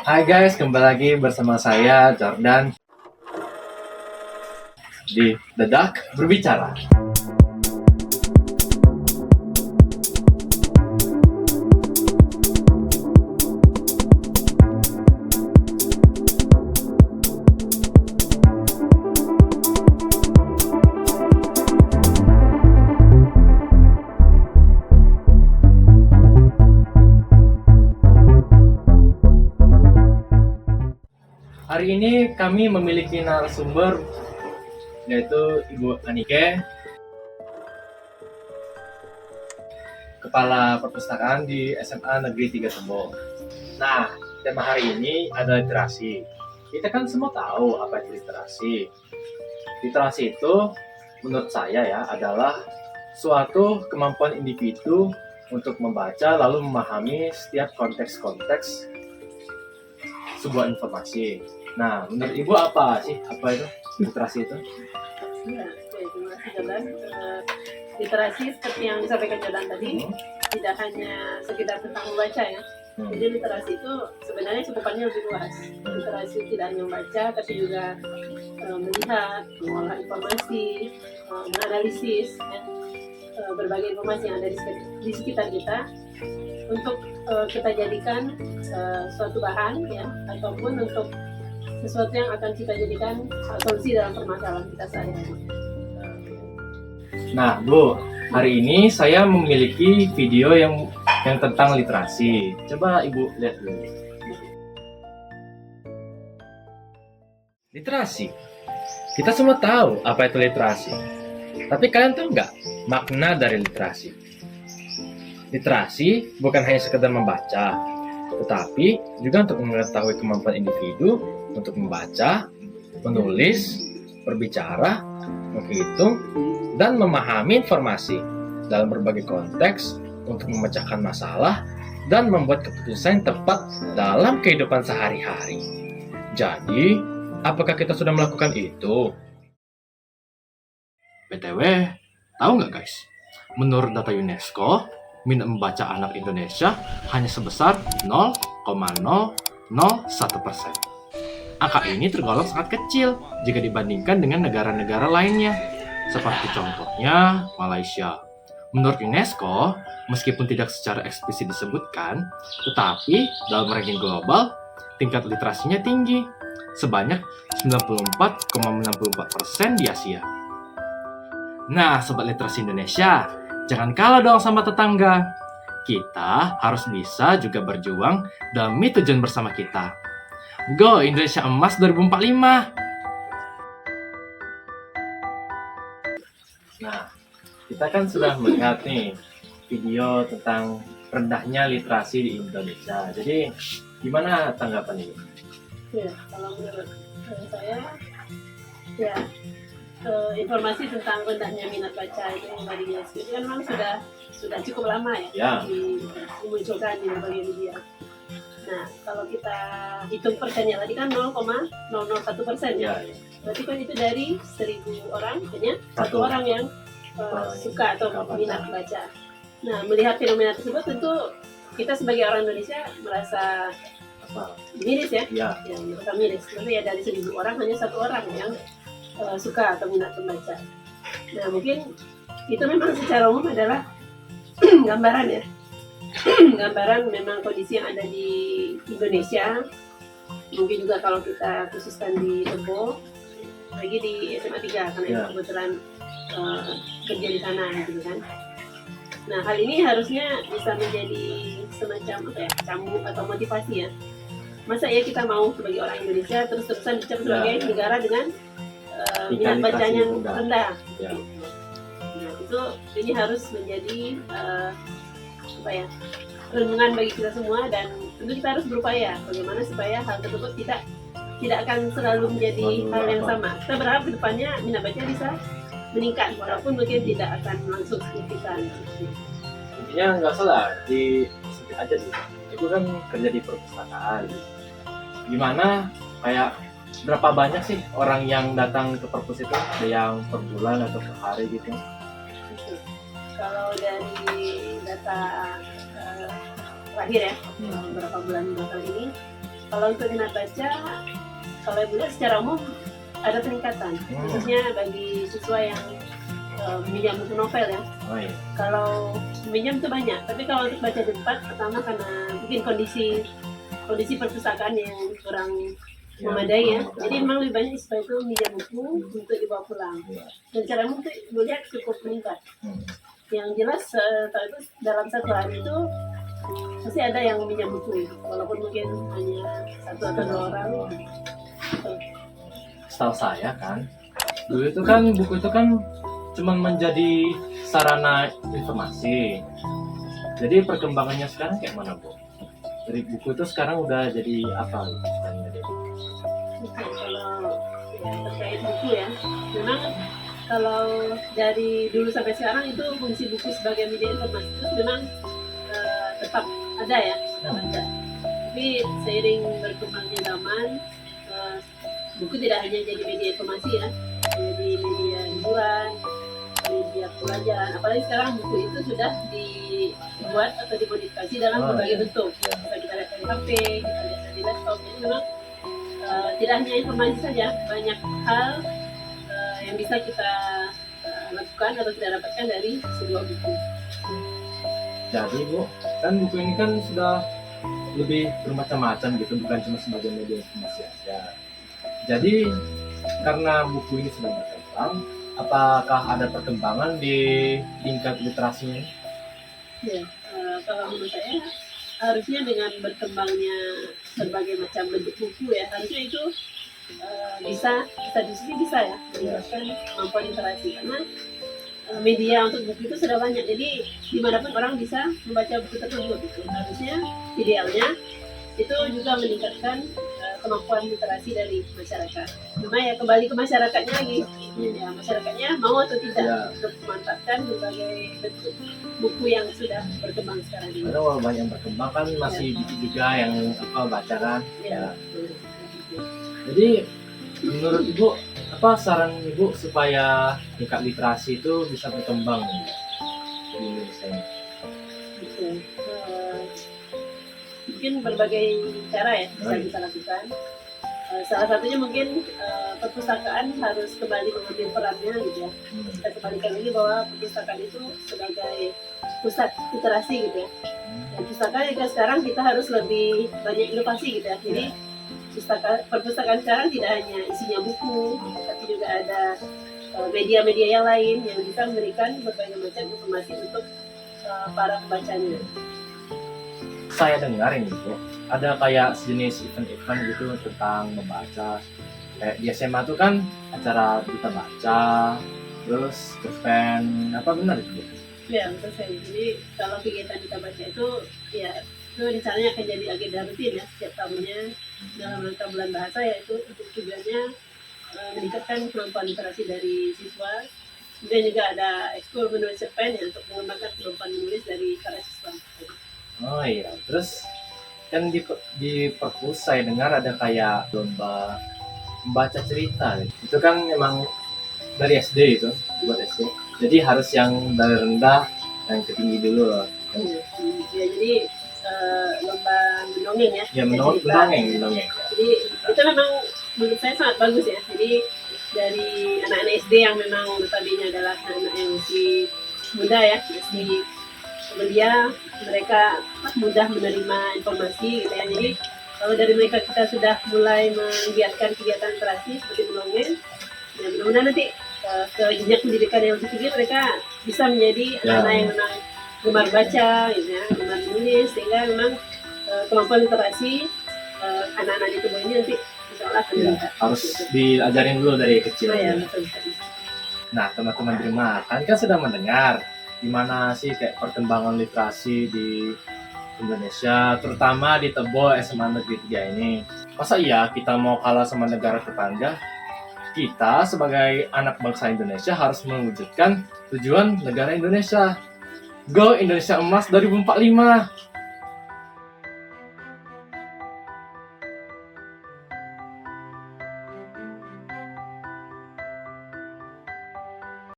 Hai guys, kembali lagi bersama saya Jordan di Dedak Berbicara. Hari ini kami memiliki narasumber yaitu Ibu Anike, Kepala Perpustakaan di SMA Negeri 3 Tebo. Nah, tema hari ini adalah literasi. Kita kan semua tahu apa itu literasi. Literasi itu menurut saya ya adalah suatu kemampuan individu untuk membaca lalu memahami setiap konteks-konteks sebuah informasi. Nah, menurut Ibu apa sih? Apa itu literasi itu? Ya, terima kasih Jordan. Literasi seperti yang disampaikan Jordan tadi, tidak hanya sekedar tentang membaca ya. Jadi literasi itu sebenarnya cakupannya lebih luas. Literasi tidak hanya membaca, tapi juga melihat, mengolah informasi, menganalisis ya, berbagai informasi yang ada di sekitar kita untuk kita jadikan suatu bahan ya, ataupun untuk sesuatu yang akan kita jadikan solusi dalam permasalahan kita sehari-hari. Nah, Bu, hari ini saya memiliki video yang tentang literasi. Coba Ibu lihat dulu. Literasi. Kita semua tahu apa itu literasi. Tapi kalian tahu nggak makna dari literasi? Literasi bukan hanya sekedar membaca, tetapi juga untuk mengetahui kemampuan individu untuk membaca, menulis, berbicara, menghitung, dan memahami informasi dalam berbagai konteks untuk memecahkan masalah dan membuat keputusan yang tepat dalam kehidupan sehari-hari. Jadi, apakah kita sudah melakukan itu? BTW, tahu nggak guys? Menurut data UNESCO, minat membaca anak Indonesia hanya sebesar 0,001%. Angka ini tergolong sangat kecil jika dibandingkan dengan negara-negara lainnya, seperti contohnya Malaysia. Menurut UNESCO, meskipun tidak secara eksplisit disebutkan, tetapi dalam ranking global, tingkat literasinya tinggi, sebanyak 94,64% di Asia. Nah, Sobat Literasi Indonesia, jangan kalah dong sama tetangga. Kita harus bisa juga berjuang demi tujuan bersama kita. Go Indonesia Emas 2045! Nah, kita kan sudah melihat nih video tentang rendahnya literasi di Indonesia. Jadi, gimana tanggapan ini? Ya, kalau menurut saya, ya informasi tentang rendahnya minat baca itu dari UNESCO itu kan memang sudah cukup lama ya, dimunculkan di berbagai media. Nah, kalau kita hitung persennya tadi kan 0,001% ya. Berarti kan itu dari 1.000 orang, hanya satu orang yang suka atau minat baca. Nah, melihat fenomena tersebut tentu kita sebagai orang Indonesia merasa miris ya. Merasa miris. Karena ya dari 1.000 orang hanya satu orang yang suka atau minat membaca. Nah, mungkin itu memang secara umum adalah gambaran ya. Gambaran memang kondisi yang ada di Indonesia. Mungkin juga kalau kita khususkan di Tebo, lagi di SMA 3 karena kebetulan kerja di sana gitu kan. Nah, hal ini harusnya bisa menjadi semacam cambuk atau motivasi ya. Masa ya kita mau sebagai orang Indonesia terus-terusan dicap sebagai negara dengan minat bacanya yang rendah. Nah, itu ini harus menjadi renungan bagi kita semua, dan tentu kita harus berupaya bagaimana supaya hal tersebut tidak akan selalu menjadi hal yang sama. Kita berharap ke depannya minat baca bisa meningkat walaupun mungkin tidak akan langsung signifikan. Intinya nggak salah di aja sih. Itu kan kerja di perpustakaan. Gimana kayak berapa banyak sih orang yang datang ke perpus itu? Ada yang per bulan atau per hari gitu? Kalau dari data terakhir ya, beberapa bulan belakang ini Kalau untuk minat baca, kalau ibu lihat secara umum ada peningkatan, khususnya bagi siswa yang meminjam buku novel ya. Oh iya. Kalau meminjam itu banyak, tapi kalau untuk baca di tempat, pertama karena mungkin kondisi perpustakaan yang kurang memadai ya. Jadi memang lebih banyak siswa itu meminjam buku untuk dibawa pulang. Dan secara umum itu ibu lihat cukup meningkat. Yang jelas tahu itu dalam satu hari itu pasti ada yang meminjam buku, walaupun mungkin hanya satu atau dua orang. Setahu saya kan, dulu itu kan buku itu kan cuma menjadi sarana informasi. Jadi perkembangannya sekarang kayak mana, Bu? Dari buku itu sekarang udah jadi apa? Kalau terkait buku ya, memang kalau dari dulu sampai sekarang itu fungsi buku sebagai media informasi itu memang tetap ada ya, tetap ada. Tapi seiring berkembangnya zaman, buku tidak hanya jadi media informasi ya, jadi media hiburan, media pelajaran. Apalagi sekarang buku itu sudah dibuat atau dimodifikasi dalam berbagai bentuk. Bisa kita lihat dari HP, kita lihat dari laptop. Jadi memang tidak hanya informasi saja, banyak hal yang bisa kita lakukan atau kita dapatkan dari sebuah buku. Jadi Bu, kan buku ini kan sudah lebih bermacam-macam gitu, bukan cuma sebagai media informasi aja. Jadi karena buku ini sudah berkembang, apakah ada perkembangan di tingkat literasinya? Ya, kalau menurut saya harusnya dengan berkembangnya berbagai macam bentuk buku ya, harusnya itu bisa di sini bisa ya meningkatkan kemampuan literasi, karena media untuk buku itu sudah banyak, jadi dimanapun orang bisa membaca buku tersebut. Gitu. Harusnya idealnya itu juga meningkatkan kemampuan literasi dari masyarakat. Cuma ya kembali ke masyarakatnya lagi, ya masyarakatnya mau atau tidak untuk memanfaatkan berbagai bentuk buku yang sudah berkembang sekarang ini. Karena kalau banyak yang berkembang kan masih juga yang baca kan. Ya. Jadi menurut Ibu, apa saran Ibu supaya tingkat literasi itu bisa berkembang di Indonesia ini? Mungkin berbagai cara ya bisa kita lakukan. Salah satunya mungkin perpustakaan harus kembali mengambil perannya gitu ya. Kita kembalikan lagi bahwa perpustakaan itu sebagai pusat literasi gitu ya. Dan perpustakaan juga sekarang kita harus lebih banyak inovasi gitu ya. Jadi perpustakaan sekarang tidak hanya isinya buku, tapi juga ada media-media yang lain yang bisa memberikan berbagai macam informasi untuk para pembacanya. Saya dengar ini Bu, ada kayak sejenis event-event gitu tentang membaca. Kayak di SMA tuh kan acara kita baca, terus event apa benar itu? Ya betul sekali. Jadi kalau kegiatan kita baca itu ya itu rencananya akan jadi agenda rutin ya setiap tahunnya dalam rangka bulan bahasa, yaitu untuk tujuannya meningkatkan kemampuan literasi dari siswa. Kemudian juga ada ekskul menulis cerpen ya untuk mengembangkan kemampuan menulis dari para siswa. Oh iya, terus kan di perpus saya dengar ada kayak lomba membaca cerita. Itu kan memang dari SD itu, buat SD. Jadi harus yang dari rendah yang ke tinggi dulu loh. Ya, jadi lomba mendongeng ya. Ya mendongeng. Jadi itu memang menurut saya sangat bagus ya. Jadi dari anak-anak SD yang memang notabene adalah anak yang masih muda ya, masih belia, mereka mudah menerima informasi gitu ya. Jadi kalau dari mereka kita sudah mulai menggiatkan kegiatan literasi seperti mendongeng, ya mudah-mudahan nanti ke jenjang pendidikan yang lebih tinggi mereka bisa menjadi anak-anak yang memang gemar baca gitu ya, gemar menulis, sehingga memang kemampuan literasi anak-anak di tubuh ini nanti insyaallah akan meningkat. Harus diajarin dulu dari kecil. Ya, betul. Nah, teman-teman Terima kan sudah mendengar gimana sih kayak perkembangan literasi di Indonesia, terutama di Tebo SMA Negeri 3 ini. Masa iya kita mau kalah sama negara tetangga? Kita sebagai anak bangsa Indonesia harus mewujudkan tujuan negara Indonesia. Go Indonesia Emas 2045!